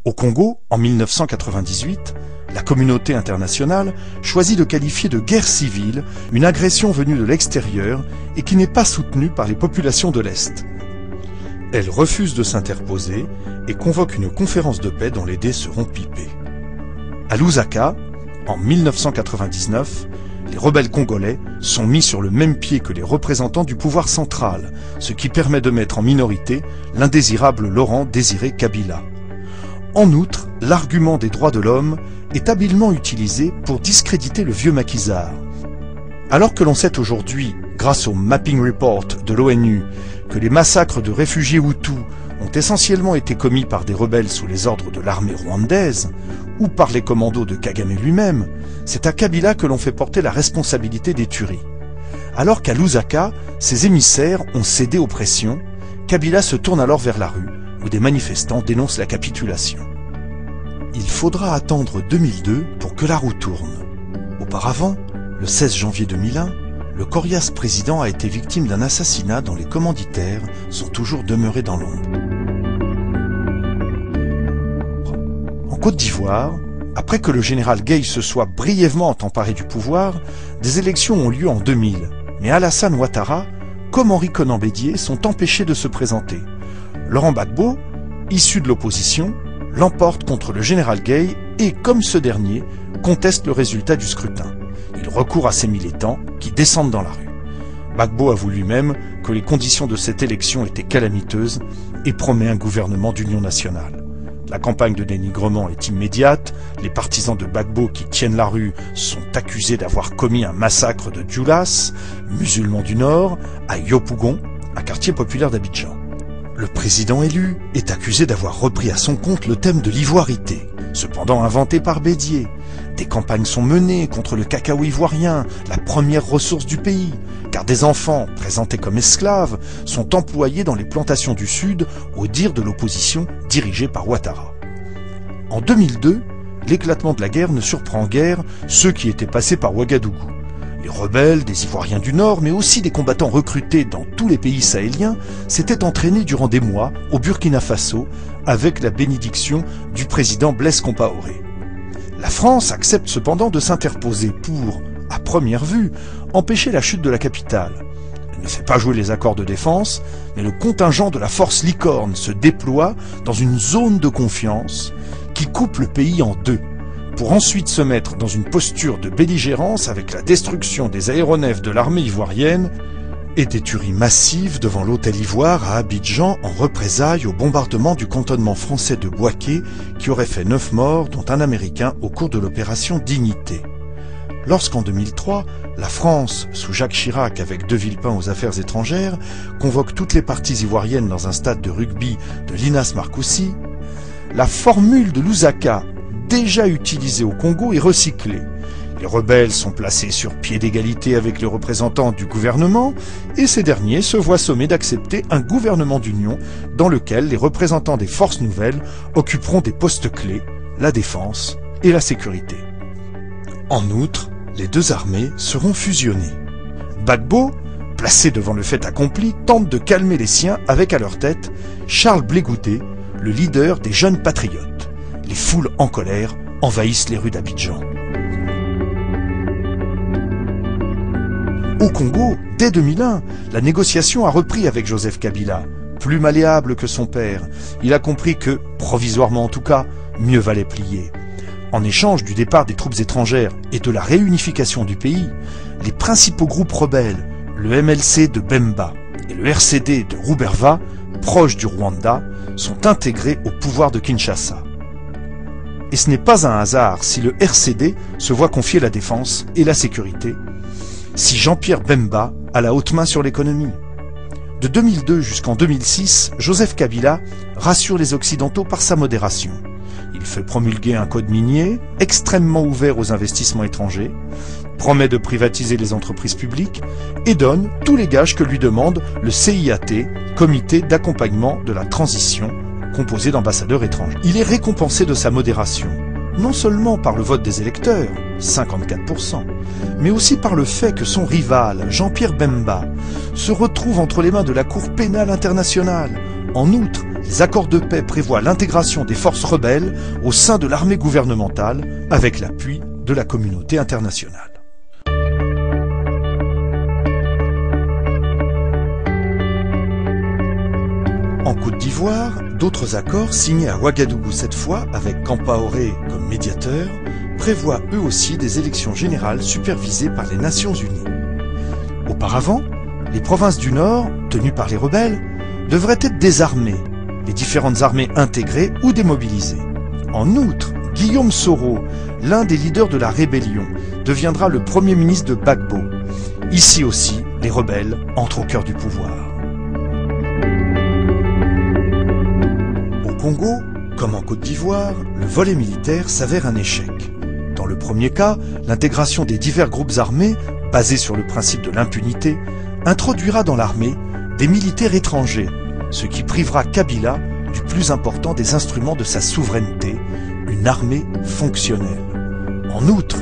Au Congo, en 1998, la communauté internationale choisit de qualifier de guerre civile une agression venue de l'extérieur et qui n'est pas soutenue par les populations de l'Est. Elle refuse de s'interposer et convoque une conférence de paix dont les dés seront pipés. À Lusaka, en 1999, les rebelles congolais sont mis sur le même pied que les représentants du pouvoir central, ce qui permet de mettre en minorité l'indésirable Laurent Désiré Kabila. En outre, l'argument des droits de l'homme est habilement utilisé pour discréditer le vieux maquisard. Alors que l'on sait aujourd'hui, grâce au Mapping Report de l'ONU, que les massacres de réfugiés Hutus ont essentiellement été commis par des rebelles sous les ordres de l'armée rwandaise, ou par les commandos de Kagame lui-même, c'est à Kabila que l'on fait porter la responsabilité des tueries. Alors qu'à Lusaka, ses émissaires ont cédé aux pressions, Kabila se tourne alors vers la rue, où des manifestants dénoncent la capitulation. Il faudra attendre 2002 pour que la roue tourne. Auparavant, le 16 janvier 2001, le coriace président a été victime d'un assassinat dont les commanditaires sont toujours demeurés dans l'ombre. En Côte d'Ivoire, après que le général Gueye se soit brièvement emparé du pouvoir, des élections ont lieu en 2000, mais Alassane Ouattara, comme Henri Konan Bédier, sont empêchés de se présenter. Laurent Gbagbo, issu de l'opposition, l'emporte contre le général Gueye et, comme ce dernier, conteste le résultat du scrutin. Il recourt à ses militants qui descendent dans la rue. Gbagbo avoue lui-même que les conditions de cette élection étaient calamiteuses et promet un gouvernement d'union nationale. La campagne de dénigrement est immédiate, les partisans de Gbagbo qui tiennent la rue sont accusés d'avoir commis un massacre de Djoulas, musulmans du Nord, à Yopougon, un quartier populaire d'Abidjan. Le président élu est accusé d'avoir repris à son compte le thème de l'ivoirité, cependant inventé par Bédier. Des campagnes sont menées contre le cacao ivoirien, la première ressource du pays, car des enfants, présentés comme esclaves, sont employés dans les plantations du Sud, au dire de l'opposition dirigée par Ouattara. En 2002, l'éclatement de la guerre ne surprend guère ceux qui étaient passés par Ouagadougou. Les rebelles, des Ivoiriens du Nord, mais aussi des combattants recrutés dans tous les pays sahéliens, s'étaient entraînés durant des mois au Burkina Faso avec la bénédiction du président Blaise Compaoré. La France accepte cependant de s'interposer pour, à première vue, empêcher la chute de la capitale. Elle ne fait pas jouer les accords de défense, mais le contingent de la force Licorne se déploie dans une zone de confiance qui coupe le pays en deux, pour ensuite se mettre dans une posture de belligérance avec la destruction des aéronefs de l'armée ivoirienne et des tueries massives devant l'hôtel Ivoire à Abidjan en représailles au bombardement du cantonnement français de Bouaké qui aurait fait 9 morts, dont un Américain au cours de l'opération Dignité. Lorsqu'en 2003, la France, sous Jacques Chirac avec De Villepin aux affaires étrangères, convoque toutes les parties ivoiriennes dans un stade de rugby de l'Inas Marcoussis, la formule de Lusaka, déjà utilisée au Congo, est recyclée. Les rebelles sont placés sur pied d'égalité avec les représentants du gouvernement et ces derniers se voient sommés d'accepter un gouvernement d'union dans lequel les représentants des forces nouvelles occuperont des postes clés, la défense et la sécurité. En outre, les deux armées seront fusionnées. Gbagbo, placé devant le fait accompli, tente de calmer les siens avec à leur tête Charles Blé Goudé, le leader des jeunes patriotes. Les foules en colère envahissent les rues d'Abidjan. Au Congo, dès 2001, la négociation a repris avec Joseph Kabila. Plus malléable que son père, il a compris que, provisoirement en tout cas, mieux valait plier. En échange du départ des troupes étrangères et de la réunification du pays, les principaux groupes rebelles, le MLC de Bemba et le RCD de Ruberva, proches du Rwanda, sont intégrés au pouvoir de Kinshasa. Et ce n'est pas un hasard si le RCD se voit confier la défense et la sécurité, si Jean-Pierre Bemba a la haute main sur l'économie. De 2002 jusqu'en 2006, Joseph Kabila rassure les Occidentaux par sa modération. Il fait promulguer un code minier extrêmement ouvert aux investissements étrangers, promet de privatiser les entreprises publiques et donne tous les gages que lui demande le CIAT, Comité d'accompagnement de la transition, composé d'ambassadeurs étrangers. Il est récompensé de sa modération, non seulement par le vote des électeurs, 54%, mais aussi par le fait que son rival, Jean-Pierre Bemba, se retrouve entre les mains de la Cour pénale internationale, en outre les accords de paix prévoient l'intégration des forces rebelles au sein de l'armée gouvernementale avec l'appui de la communauté internationale. En Côte d'Ivoire, d'autres accords signés à Ouagadougou cette fois, avec Kampaoré comme médiateur, prévoient eux aussi des élections générales supervisées par les Nations Unies. Auparavant, les provinces du Nord, tenues par les rebelles, devraient être désarmées, les différentes armées intégrées ou démobilisées. En outre, Guillaume Soro, l'un des leaders de la rébellion, deviendra le premier ministre de Gbagbo. Ici aussi, les rebelles entrent au cœur du pouvoir. Au Congo, comme en Côte d'Ivoire, le volet militaire s'avère un échec. Dans le premier cas, l'intégration des divers groupes armés, basés sur le principe de l'impunité, introduira dans l'armée des militaires étrangers, ce qui privera Kabila du plus important des instruments de sa souveraineté, une armée fonctionnelle. En outre,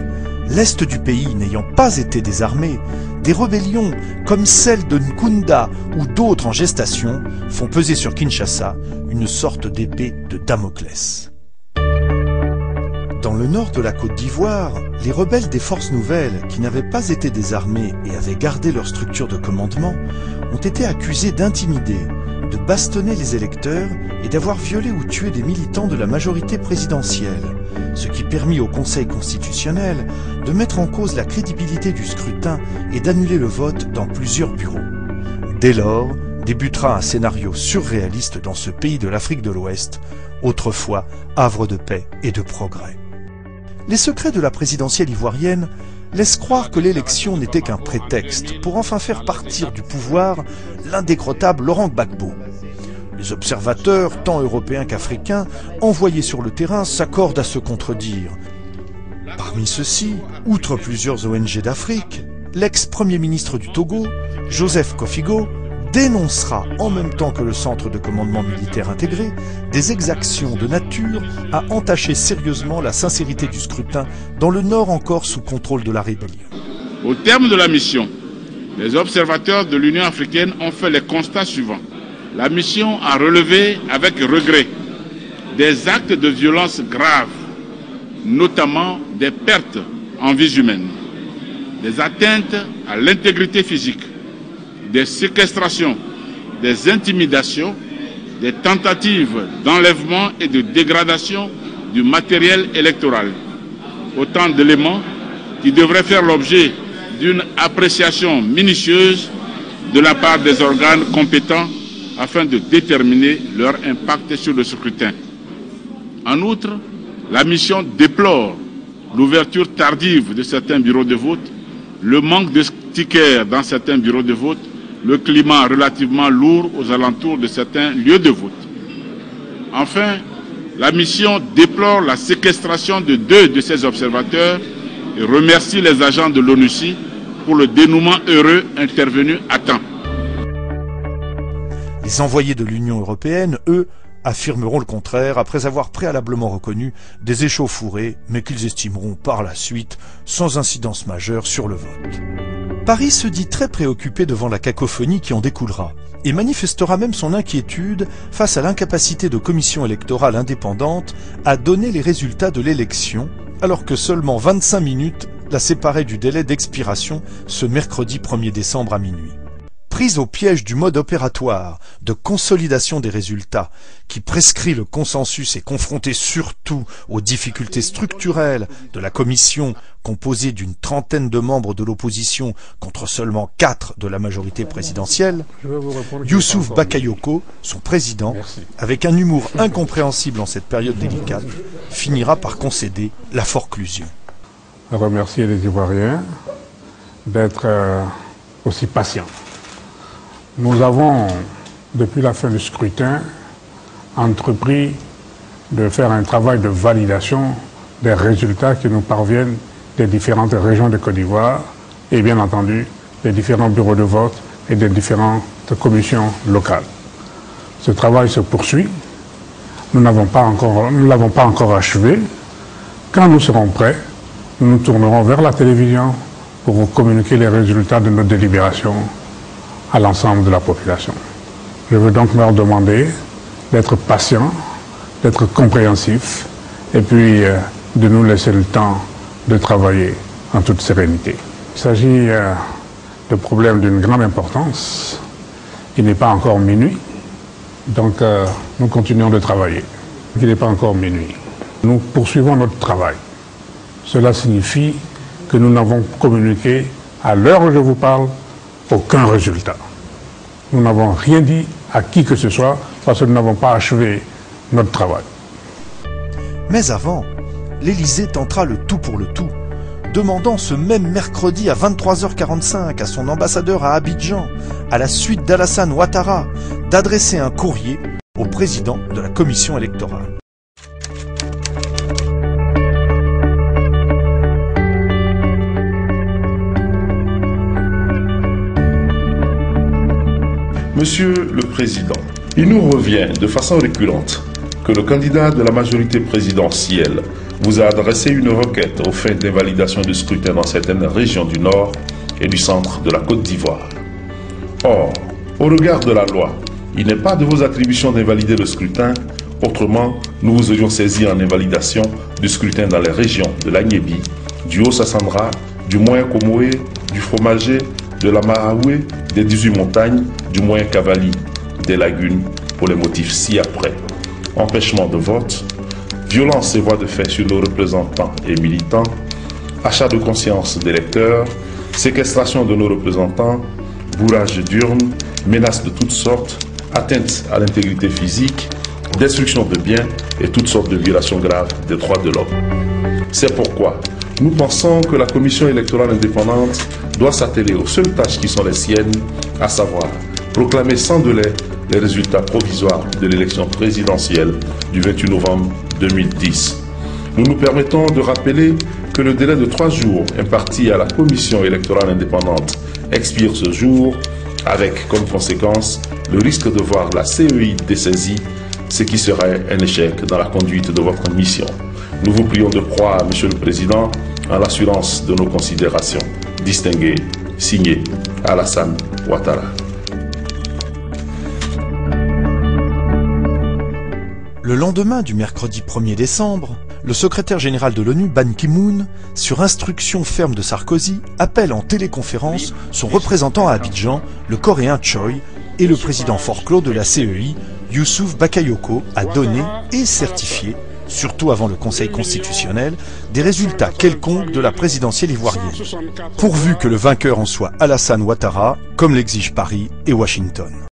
l'Est du pays n'ayant pas été désarmé, des rébellions comme celle de Nkunda ou d'autres en gestation font peser sur Kinshasa une sorte d'épée de Damoclès. Dans le nord de la Côte d'Ivoire, les rebelles des forces nouvelles, qui n'avaient pas été désarmés et avaient gardé leur structure de commandement, ont été accusés d'intimider, de bastonner les électeurs et d'avoir violé ou tué des militants de la majorité présidentielle, ce qui permit au Conseil constitutionnel de mettre en cause la crédibilité du scrutin et d'annuler le vote dans plusieurs bureaux. Dès lors, débutera un scénario surréaliste dans ce pays de l'Afrique de l'Ouest, autrefois havre de paix et de progrès. Les secrets de la présidentielle ivoirienne laissent croire que l'élection n'était qu'un prétexte pour enfin faire partir du pouvoir l'indécrottable Laurent Gbagbo. Les observateurs, tant européens qu'africains, envoyés sur le terrain s'accordent à se contredire. Parmi ceux-ci, outre plusieurs ONG d'Afrique, l'ex-premier ministre du Togo, Joseph Kofigo, dénoncera, en même temps que le centre de commandement militaire intégré, des exactions de nature à entacher sérieusement la sincérité du scrutin dans le nord encore sous contrôle de la rébellion. Au terme de la mission, les observateurs de l'Union africaine ont fait les constats suivants. La mission a relevé avec regret des actes de violence graves, notamment des pertes en vies humaines, des atteintes à l'intégrité physique, des séquestrations, des intimidations, des tentatives d'enlèvement et de dégradation du matériel électoral. Autant d'éléments qui devraient faire l'objet d'une appréciation minutieuse de la part des organes compétents afin de déterminer leur impact sur le scrutin. En outre, la mission déplore l'ouverture tardive de certains bureaux de vote, le manque de stickers dans certains bureaux de vote, le climat relativement lourd aux alentours de certains lieux de vote. Enfin, la mission déplore la séquestration de 2 de ses observateurs et remercie les agents de l'ONUCI pour le dénouement heureux intervenu à temps. Les envoyés de l'Union européenne, eux, affirmeront le contraire après avoir préalablement reconnu des échauffourées, mais qu'ils estimeront par la suite sans incidence majeure sur le vote. Paris se dit très préoccupé devant la cacophonie qui en découlera et manifestera même son inquiétude face à l'incapacité de commissions électorales indépendantes à donner les résultats de l'élection, alors que seulement 25 minutes la séparaient du délai d'expiration ce mercredi 1er décembre à minuit. Prise au piège du mode opératoire de consolidation des résultats qui prescrit le consensus et confrontée surtout aux difficultés structurelles de la commission composée d'une trentaine de membres de l'opposition contre seulement 4 de la majorité présidentielle, Youssouf Bakayoko, son président, avec un humour incompréhensible en cette période délicate, finira par concéder la forclusion. Remercier les Ivoiriens d'être aussi patients. Nous avons, depuis la fin du scrutin, entrepris de faire un travail de validation des résultats qui nous parviennent des différentes régions de Côte d'Ivoire et bien entendu des différents bureaux de vote et des différentes commissions locales. Ce travail se poursuit. Nous ne l'avons pas encore achevé. Quand nous serons prêts, nous nous tournerons vers la télévision pour vous communiquer les résultats de nos délibérations à l'ensemble de la population. Je veux donc leur demander d'être patient, d'être compréhensif et puis de nous laisser le temps de travailler en toute sérénité. Il s'agit de problèmes d'une grande importance. Il n'est pas encore minuit, donc nous continuons de travailler. Il n'est pas encore minuit. Nous poursuivons notre travail. Cela signifie que nous n'avons communiqué, à l'heure où je vous parle, aucun résultat. Nous n'avons rien dit à qui que ce soit parce que nous n'avons pas achevé notre travail. Mais avant, l'Élysée tentera le tout pour le tout, demandant ce même mercredi à 23h45 à son ambassadeur à Abidjan, à la suite d'Alassane Ouattara, d'adresser un courrier au président de la commission électorale. Monsieur le Président, il nous revient de façon récurrente que le candidat de la majorité présidentielle vous a adressé une requête aux fins d'invalidation du scrutin dans certaines régions du Nord et du centre de la Côte d'Ivoire. Or, au regard de la loi, il n'est pas de vos attributions d'invalider le scrutin, autrement nous vous aurions saisi en invalidation du scrutin dans les régions de l'Agnébi, du Haut-Sassandra, du Moyen-Comoé, du Fromager, de la Maraoué, des 18 montagnes, du Moyen-Cavali, des lagunes, pour les motifs ci-après. Empêchement de vote, violence et voies de fait sur nos représentants et militants, achat de conscience d'électeurs, séquestration de nos représentants, bourrage d'urnes, menaces de toutes sortes, atteinte à l'intégrité physique, destruction de biens et toutes sortes de violations graves des droits de l'homme. C'est pourquoi nous pensons que la Commission électorale indépendante doit s'atteler aux seules tâches qui sont les siennes, à savoir proclamer sans délai les résultats provisoires de l'élection présidentielle du 28 novembre 2010. Nous nous permettons de rappeler que le délai de 3 jours imparti à la Commission électorale indépendante expire ce jour, avec comme conséquence le risque de voir la CEI dessaisie, ce qui serait un échec dans la conduite de votre mission. Nous vous prions de croire, Monsieur le Président, en l'assurance de nos considérations. Distingué, signé Alassane Ouattara. Le lendemain du mercredi 1er décembre, le secrétaire général de l'ONU, Ban Ki-moon, sur instruction ferme de Sarkozy, appelle en téléconférence son représentant à Abidjan, le Coréen Choi, et le président Faure-Clos de la CEI, Youssouf Bakayoko, à donner et certifier, surtout avant le Conseil constitutionnel, des résultats quelconques de la présidentielle ivoirienne, pourvu que le vainqueur en soit Alassane Ouattara, comme l'exigent Paris et Washington.